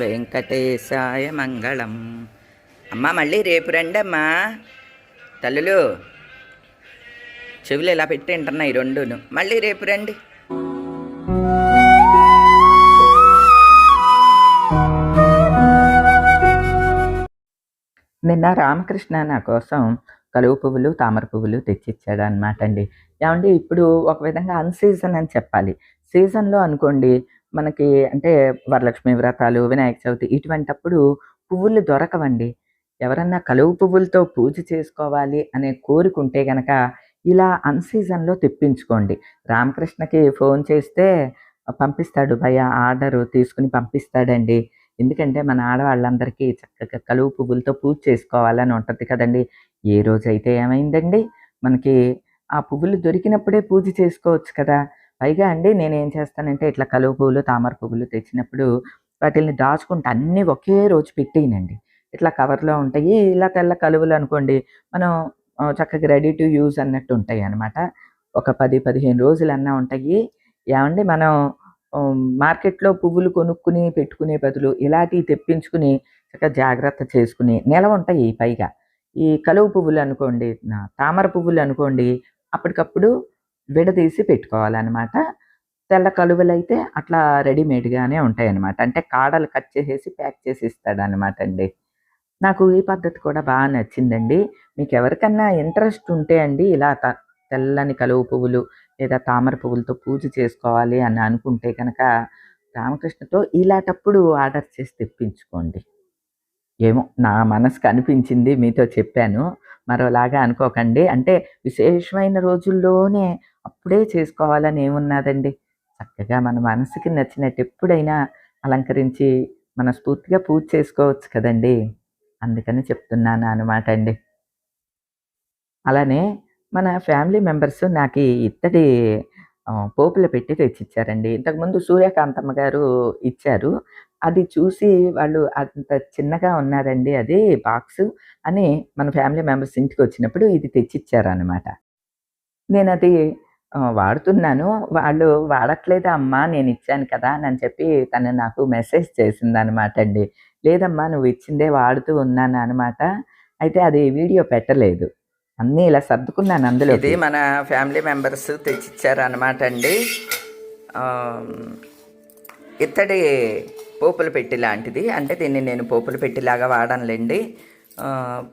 వెంకటేశాయ మంగళం. అమ్మ మళ్ళీ రేపు రండి అమ్మా. తల్లులు చెవులు ఇలా పెట్టి వింటున్నాయి రెండును. మళ్ళీ రేపు రండి. నిన్న రామకృష్ణ నా కోసం కలువ పువ్వులు, తామర పువ్వులు తెచ్చిచ్చాడు అనమాట అండి. ఏమండి ఇప్పుడు ఒక విధంగా అన్సీజన్ అని చెప్పాలి. సీజన్లో అనుకోండి మనకి అంటే వరలక్ష్మి వ్రతాలు, వినాయక చవితి ఇటువంటప్పుడు పువ్వులు దొరకవండి. ఎవరన్నా కలువ పువ్వులతో పూజ చేసుకోవాలి అనే కోరికుంటే గనక ఇలా అన్సీజన్లో తెప్పించుకోండి. రామకృష్ణకి ఫోన్ చేస్తే పంపిస్తాడు, ఆర్డరు తీసుకుని పంపిస్తాడండి. ఎందుకంటే మన ఆడవాళ్ళందరికీ చక్కగా కలువ పువ్వులతో పూజ చేసుకోవాలని ఉంటుంది కదండి. ఏ రోజైతే ఏమైందండి, మనకి ఆ పువ్వులు దొరికినప్పుడే పూజ చేసుకోవచ్చు కదా. పైగా అండి నేనేం చేస్తానంటే ఇట్లా కలువ పువ్వులు, తామర పువ్వులు తెచ్చినప్పుడు వాటిల్ని దాచుకుంటా, అన్నీ ఒకే రోజు పెట్టేయనండి. ఇట్లా కవర్లో ఉంటాయి. ఇలా తెల్ల కలువలు అనుకోండి మనం చక్కగా రెడీ టు యూజ్ అన్నట్టు ఉంటాయి అన్నమాట. ఒక 10-15 రోజులన్నా ఉంటాయి. ఏమండి మనం మార్కెట్‌లో పువ్వులు కొనుక్కుని పెట్టుకునే బదులు ఇలాంటివి తెప్పించుకుని చక్కగా జాగ్రత్త చేసుకుని నిలవుంటాయి పైగా. ఈ కలువ పువ్వులు అనుకోండి, తామర పువ్వులు అనుకోండి అప్పటికప్పుడు విడదీసి పెట్టుకోవాలనమాట. తెల్ల కలువలైతే అట్లా రెడీమేడ్‌గానే ఉంటాయన్నమాట. అంటే కాడలు కట్ చేసేసి ప్యాక్ చేసి ఇస్తాడనమాట అండి. నాకు ఈ పద్ధతి కూడా బాగా నచ్చిందండి. మీకెవరికన్నా ఇంట్రెస్ట్ ఉంటే అండి ఇలా తెల్లని కలువ పువ్వులు లేదా తామర పువ్వులతో పూజ చేసుకోవాలి అని అనుకుంటే కనుక రామకృష్ణతో ఇలాంటప్పుడు ఆర్డర్ చేసి తెప్పించుకోండి. ఏమో నా మనసుకు అనిపించింది మీతో చెప్పాను. మరోలాగా అనుకోకండి. అంటే విశేషమైన రోజుల్లోనే అప్పుడే చేసుకోవాలని ఏమున్నాదండి. చక్కగా మన మనసుకి నచ్చినట్టు ఎప్పుడైనా అలంకరించి మనస్ఫూర్తిగా పూజ చేసుకోవచ్చు కదండీ. అందుకని చెప్తున్నాను అనమాట అండి. అలానే మన ఫ్యామిలీ మెంబర్స్ నాకీ ఇత్తడి పోపుల పెట్టి తెచ్చిచ్చారండి. ఇంతకుముందు సూర్యకాంతమ్మ గారు ఇచ్చారు. అది చూసి వాళ్ళు అంత చిన్నగా ఉన్నాదండి అది బాక్సు అని మన ఫ్యామిలీ మెంబర్స్ ఇంటికొచ్చినప్పుడు ఇది తెచ్చిచ్చారనమాట. నేనది వాడుతున్నాను. వాళ్ళు వాడట్లేదా అమ్మా నేనిచ్చాను కదా అని చెప్పి తను నాకు మెసేజ్ చేసిందనమాట అండి. లేదమ్మా నువ్వు ఇచ్చిందే వాడుతూ ఉన్నాను అనమాట. అయితే అది వీడియో పెట్టలేదు. అన్నీ ఇలా సర్దుకున్నాను అందులో. ఇది మన ఫ్యామిలీ మెంబర్స్ తెచ్చిచ్చారనమాట అండి. ఇత్తడి పోపుల పెట్టి లాంటిది. అంటే దీన్ని నేను పోపుల పెట్టిలాగా వాడనులేండి.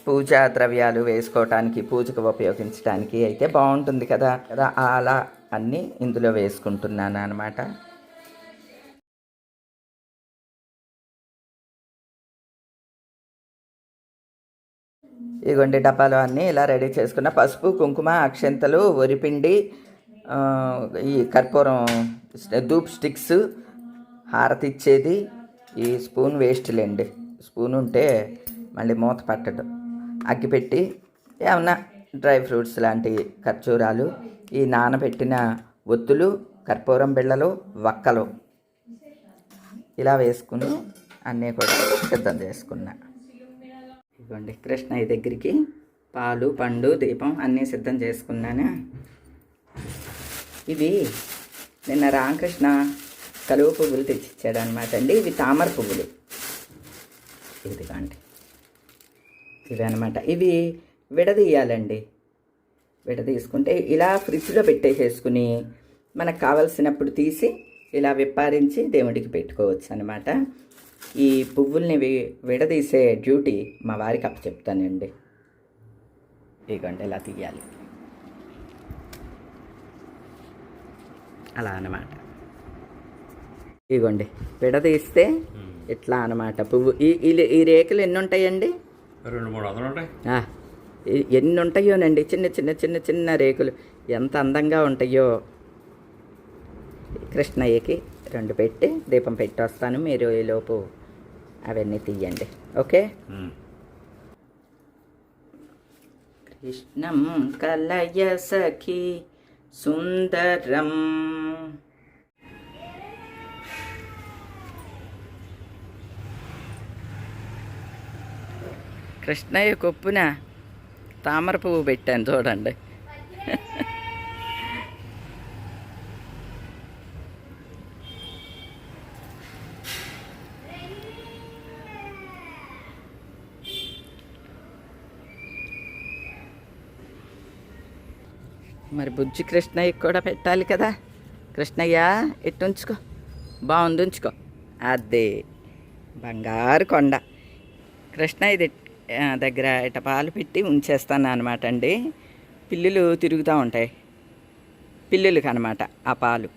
పూజా ద్రవ్యాలు వేసుకోవటానికి, పూజకు ఉపయోగించడానికి అయితే బాగుంటుంది కదా. అలా అన్నీ ఇందులో వేసుకుంటున్నాను అనమాట. ఇదిగోండి డబ్బాలో అన్నీ ఇలా రెడీ చేసుకున్న పసుపు, కుంకుమ, అక్షంతలు, వరిపిండి, ఈ కర్పూరం ధూప్ స్టిక్స్, హారతి ఇచ్చేది, ఈ స్పూన్ వేస్ట్లేండి. స్పూన్ ఉంటే మళ్ళీ మూత పట్టడు. అగ్గిపెట్టి, ఏమన్నా డ్రై ఫ్రూట్స్ లాంటి ఖర్జూరాలు, ఈ నానబెట్టిన ఒత్తులు, కర్పూరం బిళ్ళలు, వక్కలు ఇలా వేసుకుని అన్నీ కూడా సిద్ధం చేసుకున్నా. ఇదిగోండి కృష్ణయ్య దగ్గరికి పాలు, పండు, దీపం అన్నీ సిద్ధం చేసుకున్నాను. ఇవి నిన్న రామకృష్ణ కలువ పువ్వులు తెచ్చిచ్చాడు అనమాట అండి. ఇవి తామర పువ్వులు. ఇదిగోండి ఇవి అనమాట. ఇవి విడదీయాలండి. విడదీసుకుంటే ఇలా ఫ్రిడ్జ్లో పెట్టేసేసుకుని మనకు కావలసినప్పుడు తీసి ఇలా విప్పారించి దేవుడికి పెట్టుకోవచ్చు అనమాట. ఈ పువ్వుల్ని విడదీసే డ్యూటీ మా వారికి అప్పచెప్తానండి. ఇదిగోండి ఇలా తీయాలి, అలా అన్నమాట. ఇదిగోండి విడదీస్తే ఇట్లా అనమాట పువ్వు. ఈ రేకులు ఎన్ని ఉంటాయండి? 200-300 ఉంటాయి. ఎన్ని ఉంటాయోనండి, చిన్న చిన్న చిన్న చిన్న రేకులు ఎంత అందంగా ఉంటాయో. కృష్ణయ్యకి 2 పెట్టి దీపం పెట్టి వస్తాను. మీరు ఈలోపు అవన్నీ తీయండి. ఓకే. కృష్ణం కలయ సఖి సుందరం. కృష్ణయ్య కొప్పున తామర పువ్వు పెట్టాను చూడండి. మరి బుజ్జి కృష్ణయ్యకి కూడా పెట్టాలి కదా. కృష్ణయ్య ఎట్టు ఉంచుకో, బాగుంది ఉంచుకో. అదే బంగారు కొండ. కృష్ణయ్య దగ్గర ఇట పాలు పెట్టి ఉంచేస్తాను అనమాట అండి. పిల్లులు తిరుగుతూ ఉంటాయి, పిల్లులకి అనమాట ఆ పాలు.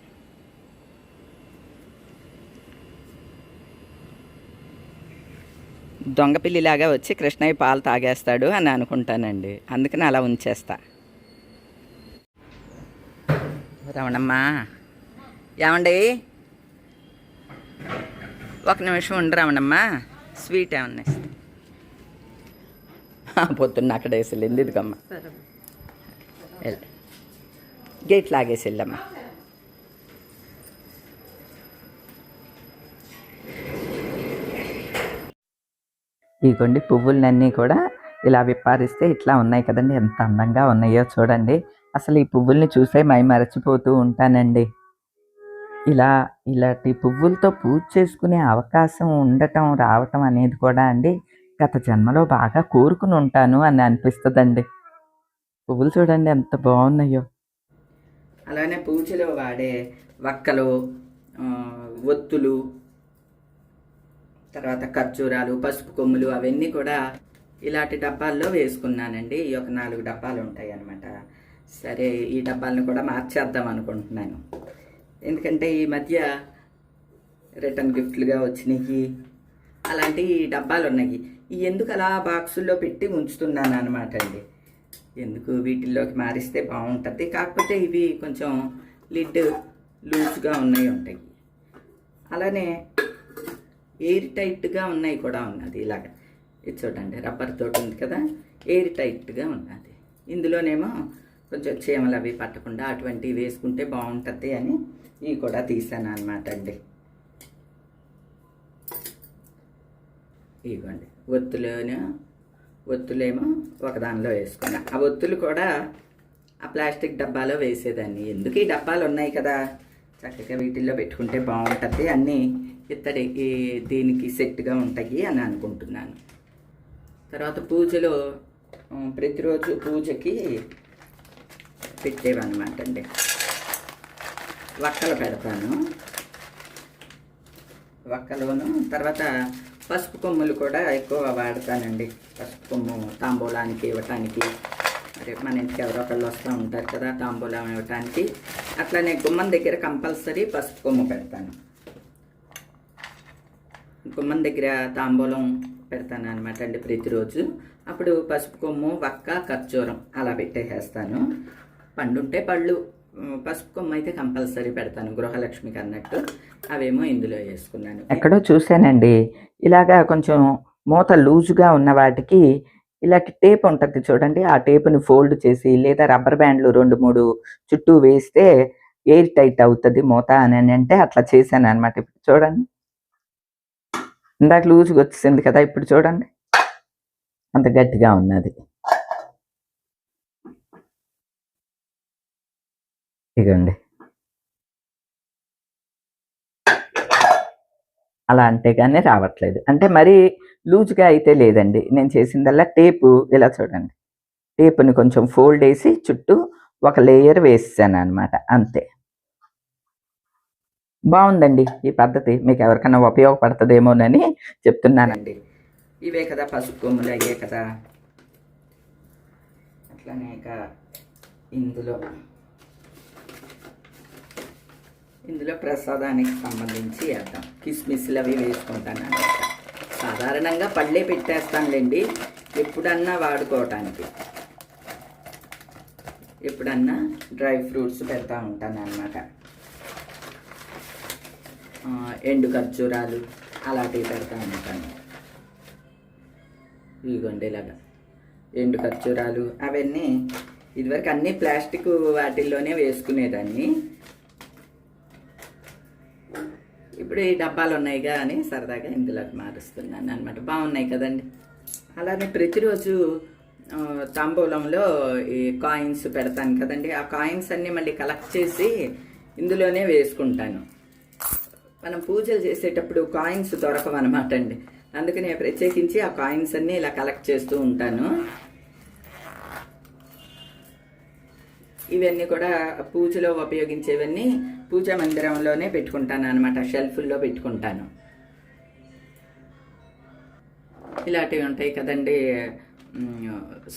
దొంగ పిల్లిలాగా వచ్చి కృష్ణయ్య పాలు తాగేస్తాడు అని అనుకుంటానండి, అందుకని అలా ఉంచేస్తా. రమణమ్మా, ఏమండి ఒక నిమిషం ఉండి రమణమ్మా, స్వీట్ ఏమన్నా ఇస్తే. పొద్దున్న అక్కడ వేసి వెళ్ళింది, ఇదిగమ్మా వెళ్ళి గేట్ లాగేసి వెళ్ళమ్మా. ఇదిగోండి పువ్వులన్నీ కూడా ఇలా విప్పారిస్తే ఇట్లా ఉన్నాయి కదండి, ఎంత అందంగా ఉన్నాయో చూడండి. అసలు ఈ పువ్వుల్ని చూసే మై మరచిపోతూ ఉంటానండి. ఇలాంటి పువ్వులతో పూజ చేసుకునే అవకాశం ఉండటం రావటం అనేది కూడా అండి గత జన్మలో బాగా కోరుకుని ఉంటాను అని అనిపిస్తుందండి. పువ్వులు చూడండి ఎంత బాగున్నాయో. అలానే పూజలో వాడే వక్కలు, ఒత్తులు, తర్వాత ఖర్జూరాలు, పసుపు కొమ్ములు అవన్నీ కూడా ఇలాంటి డబ్బాల్లో వేసుకున్నానండి. ఈ ఒక 4 డబ్బాలు ఉంటాయి అన్నమాట. సరే, ఈ డబ్బాలను కూడా మార్చేద్దాం అనుకుంటున్నాను. ఎందుకంటే ఈ మధ్య రిటర్న్ గిఫ్ట్లుగా వచ్చినాయి అలాంటి డబ్బాలు ఉన్నాయి. ఎందుకు అలా బాక్సుల్లో పెట్టి ఉంచుతున్నాను అనమాట అండి. ఎందుకు వీటిల్లోకి మారిస్తే బాగుంటుంది. కాకపోతే ఇవి కొంచెం లిడ్ లూజ్గా ఉంటాయి. అలానే ఎయిర్ టైట్గా ఉన్నాయి కూడా ఉన్నది. ఇలాగ ఇది చూడండి, రబ్బర్ తోటి ఉంది కదా, ఎయిర్ టైట్గా ఉన్నది. ఇందులోనేమో కొంచెం చీమలు అవి పట్టకుండా అటువంటివి వేసుకుంటే బాగుంటుంది అని ఇవి కూడా తీసాను అనమాట అండి. ఇవ్వండి ఒత్తులేమో ఒకదానిలో వేసుకున్నా. ఆ ఒత్తులు కూడా ఆ ప్లాస్టిక్ డబ్బాలో వేసేదాన్ని. ఎందుకు ఈ డబ్బాలు ఉన్నాయి కదా, చక్కగా వీటిల్లో పెట్టుకుంటే బాగుంటుంది, అన్నీ ఇత్తడి దీనికి సెట్గా ఉంటాయి అని అనుకుంటున్నాను. తర్వాత పూజలో ప్రతిరోజు పూజకి పెట్టేవన్నమాట అండి. వక్కలు పెడతాను, వక్కలోను. తర్వాత పసుపు కొమ్ములు కూడా ఎక్కువ వాడతానండి. పసుపు కొమ్ము తాంబూలానికి ఇవ్వటానికి, మరి మన ఇంటికి ఎవరో ఒకళ్ళు వస్తూ ఉంటారు కదా తాంబూలం ఇవ్వటానికి. అట్లనే గుమ్మం దగ్గర కంపల్సరీ పసుపు కొమ్ము పెడతాను. గుమ్మం దగ్గర తాంబూలం పెడతాను అనమాట అండి ప్రతిరోజు. అప్పుడు పసుపు కొమ్ము, వక్క, ఖర్జూరం అలా పెట్టేసేస్తాను. పండుంటే పళ్ళు, పసుపు కొమ్ము అయితే కంపల్సరీ పెడతాను గృహలక్ష్మికి అన్నట్టు. అవేమో ఇందులో వేసుకున్నాను. ఎక్కడో చూశానండి, ఇలాగా కొంచెం మూత లూజుగా ఉన్న వాటికి ఇలాంటి టేప్ ఉంటుంది చూడండి, ఆ టేపుని ఫోల్డ్ చేసి లేదా రబ్బర్ బ్యాండ్లు 2-3 చుట్టూ వేస్తే ఎయిర్ టైట్ అవుతుంది మూత అని అంటే అట్లా చేశాను అనమాట. ఇప్పుడు చూడండి, ఇందాక లూజుగా వచ్చింది కదా, ఇప్పుడు చూడండి అంత గట్టిగా ఉన్నది. ఇదిగోండి, అలా అంటే కానీ రావట్లేదు. అంటే మరీ లూజ్గా అయితే లేదండి. నేను చేసిందల్లా టేపు ఇలా చూడండి, టేపుని కొంచెం ఫోల్డ్ వేసి చుట్టూ ఒక లేయర్ వేసాను అనమాట, అంతే. బాగుందండి ఈ పద్ధతి, మీకు ఎవరికైనా ఉపయోగపడుతుందేమోనని చెప్తున్నానండి. ఇవే కదా పసుపు కొమ్ములు, అయ్యే కదా. అట్లనే ఇక ఇందులో ప్రసాదానికి సంబంధించి వేద్దాం. కిస్మిస్లు అవి వేసుకుంటాను అనమాట. సాధారణంగా పళ్ళే పెట్టేస్తానులేండి, ఎప్పుడన్నా వాడుకోవటానికి. ఎప్పుడన్నా డ్రై ఫ్రూట్స్ పెడతా ఉంటాను అనమాట. ఎండు ఖర్జూరాలు అలాంటివి పెడతా ఉంటాను. ఇదిగోండి ఇలాగా ఎండు ఖర్జూరాలు అవన్నీ ఇదివరకు అన్నీ ప్లాస్టిక్ వాటిల్లోనే వేసుకునేదాన్ని. ఇప్పుడు ఈ డబ్బాలు ఉన్నాయిగా అని సరదాగా ఇందులోకి మారుస్తున్నాను అనమాట. బాగున్నాయి కదండి. అలానే ప్రతిరోజు తాంబూలంలో ఈ కాయిన్స్ పెడతాను కదండి, ఆ కాయిన్స్ అన్నీ మళ్ళీ కలెక్ట్ చేసి ఇందులోనే వేసుకుంటాను. మనం పూజలు చేసేటప్పుడు కాయిన్స్ దొరకవన్నమాట అండి, అందుకని ప్రత్యేకించి ఆ కాయిన్స్ అన్నీ ఇలా కలెక్ట్ చేస్తూ ఉంటాను. ఇవన్నీ కూడా పూజలో ఉపయోగించేవన్నీ పూజా మందిరంలోనే పెట్టుకుంటాను అనమాట, షెల్ఫ్ల్లో పెట్టుకుంటాను. ఇలాంటివి ఉంటాయి కదండి,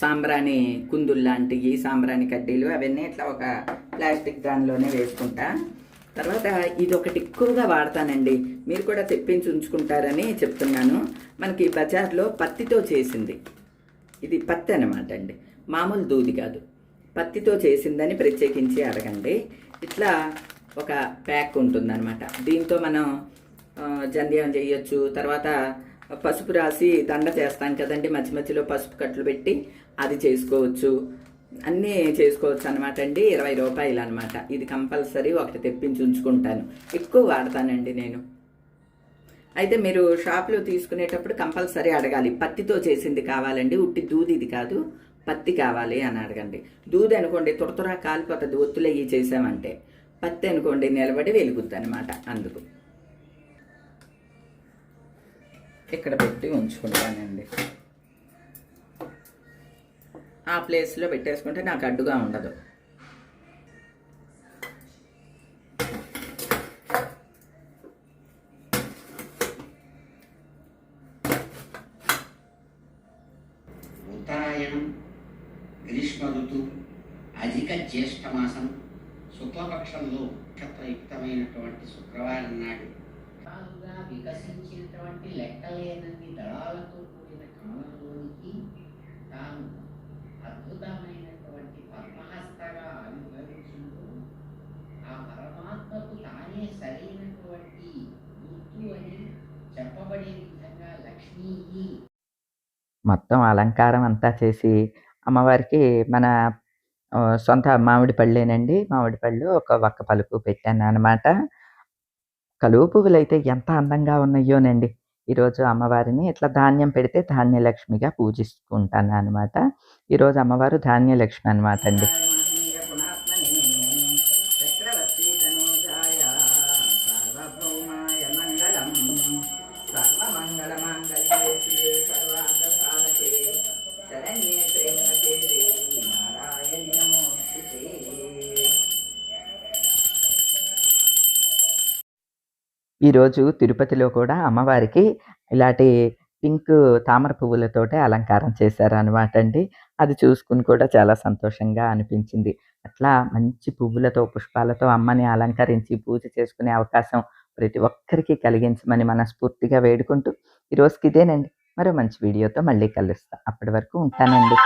సాంబ్రాణి కుందులు లాంటివి, సాంబ్రాణి కడ్డీలు, అవన్నీ ఇట్లా ఒక ప్లాస్టిక్ దానిలోనే వేసుకుంటా. తర్వాత ఇది ఒకటి ఎక్కువగా వాడతానండి, మీరు కూడా తెప్పించి ఉంచుకుంటారని చెప్తున్నాను. మనకి బజార్లో పత్తితో చేసింది, ఇది పత్తి అనమాట అండి, మామూలు దూది కాదు, పత్తితో చేసిందని ప్రత్యేకించి అడగండి. ఇట్లా ఒక ప్యాక్ ఉంటుందన్నమాట. దీంతో మనం జంధ్యం చేయొచ్చు. తర్వాత పసుపు రాసి దండ చేస్తాం కదండి, మధ్య మధ్యలో పసుపు కట్లు పెట్టి అది చేసుకోవచ్చు, అన్నీ చేసుకోవచ్చు అనమాట అండి. 20 రూపాయలు అనమాట. ఇది కంపల్సరీ ఒకటి తెప్పించి ఉంచుకుంటాను, ఎక్కువ వాడతానండి నేను. అయితే మీరు షాప్లో తీసుకునేటప్పుడు కంపల్సరీ అడగాలి, పత్తితో చేసింది కావాలండి, ఉట్టి దూది ఇది కాదు, పత్తి కావాలి అని అడగండి. దూది అనుకోండి తురతురా కాలిపోతుంది, ఒత్తులయ్యి చేసామంటే. పత్తి అనుకోండి నిలబడి వెలుగుద్ది అనమాట. అందుకు ఇక్కడ పెట్టి ఉంచుకుంటానండి. ఆ ప్లేస్లో పెట్టేసుకుంటే నాకు అడ్డుగా ఉండదు. ఉత్తరాయణం, గ్రీష్మ ఋతువు, అధిక జ్యేష్ఠమాసం, శుక్లపక్షంలో నక్షత్రయుక్తమైనటువంటి శుక్రవారం నాడు వికసించినటువంటి లెక్కలేనన్ని దళాలతో కూడిన కమలంలోనికి తాను అద్భుతమైనటువంటి పద్మహస్తగా ఆవిర్భవించిందో ఆ పరమాత్మకు తానే సరైనటువంటి గుర్తు అని చెప్పబడే విధంగా లక్ష్మీ మొత్తం అలంకారం అంతా చేసి అమ్మవారికి మన సొంత మామిడి పళ్ళేనండి, మామిడి పళ్ళు ఒక ఒక్క పలుకు పెట్టాను అనమాట. కలువ పువ్వులైతే ఎంత అందంగా ఉన్నాయోనండి. ఈరోజు అమ్మవారిని ఇట్లా ధాన్యం పెడితే ధాన్యలక్ష్మిగా పూజిస్తుంటాను అనమాట. ఈరోజు అమ్మవారు ధాన్యలక్ష్మి అనమాట అండి. ఈరోజు తిరుపతిలో కూడా అమ్మవారికి ఇలాంటి పింక్ తామర పువ్వులతోటే అలంకారం చేశారనమాట అండి. అది చూసుకుని కూడా చాలా సంతోషంగా అనిపించింది. అట్లా మంచి పువ్వులతో, పుష్పాలతో అమ్మని అలంకరించి పూజ చేసుకునే అవకాశం ప్రతి ఒక్కరికి కలిగించమని మనస్ఫూర్తిగా వేడుకుంటూ ఈరోజుకి ఇదేనండి. మరో మంచి వీడియోతో మళ్ళీ కలుస్తా. అప్పటి వరకు ఉంటానండి.